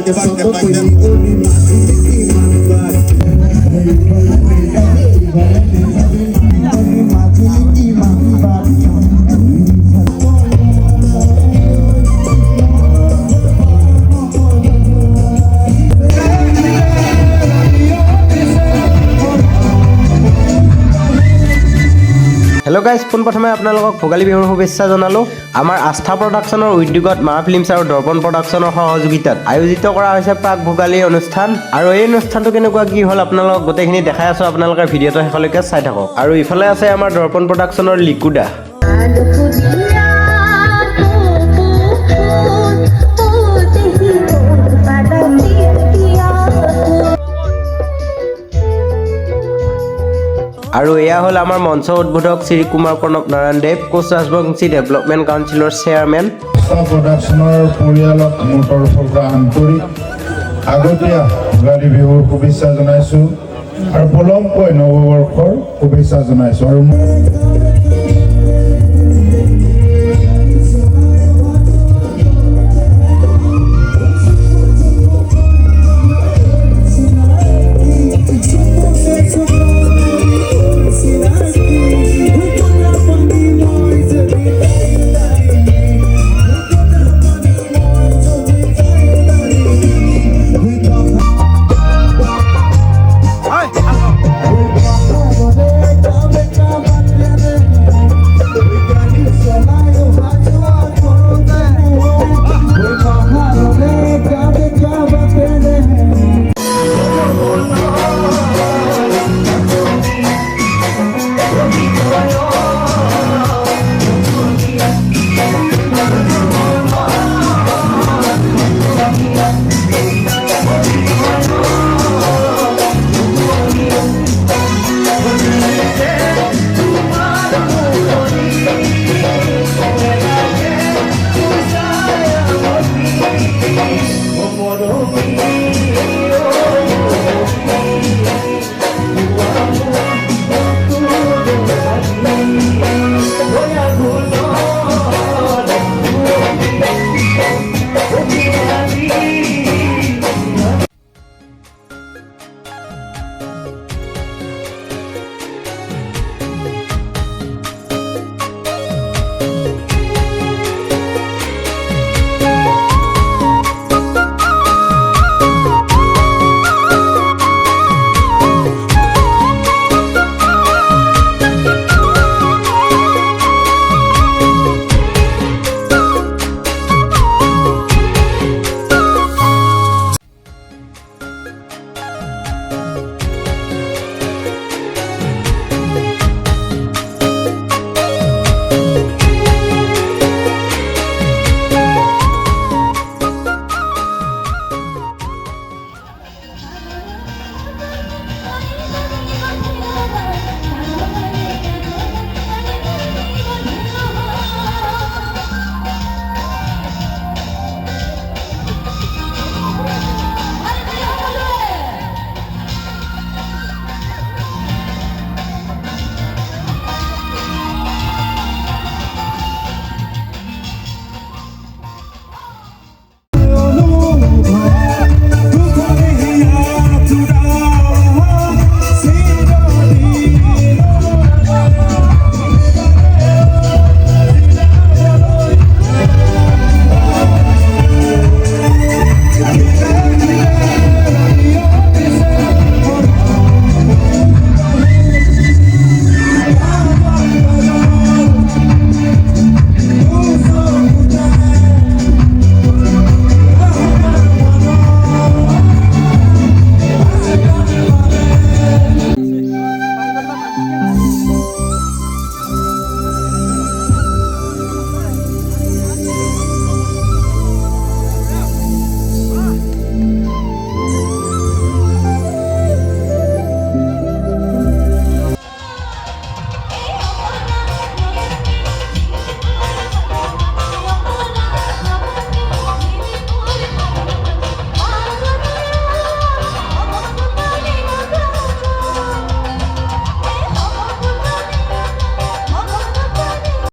Hello guys পোনপ্ৰথমে আপোনালোকক ভোগালী বিহুৰ শুভেচ্ছা জনালো। আমাৰ আস্থা প্ৰডাকশ্যনৰ উদ্যোগত মা ফিল্মছ আৰু দৰ্পণ প্ৰডাকশ্যনৰ সহযোগিতাত আয়োজিত কৰা হৈছে প্ৰাক ভোগালী অনুষ্ঠান আৰু এই অনুষ্ঠানটো কেনেকুৱা কি হ'ল আপোনালোকক গোটেইখিনি দেখাই আছো। আপোনালোকে ভিডিঅ'টো শেষলৈকে চাই থাকক। আৰু ইফালে আছে আমাৰ দৰ্পণ প্ৰডাকশ্যনৰ লিকুদা। আৰু এয়া হ'ল আমাৰ মঞ্চ উদ্বোধক শ্ৰী কুমাৰ প্ৰণৱ নাৰায়ণ দেৱ, কোচ ৰাজবংশী ডেভেলপমেণ্ট কাউন্সিলৰ চেয়াৰমেন। প্ৰডাকশ্যনৰ পৰিয়ালক মোৰ তৰফৰ পৰা আন্তৰিক আগতীয়া ভোগালী বিহুৰ শুভেচ্ছা জনাইছোঁ আৰু পলমকৈ নৱবৰ্ষৰ শুভেচ্ছা জনাইছোঁ। আৰু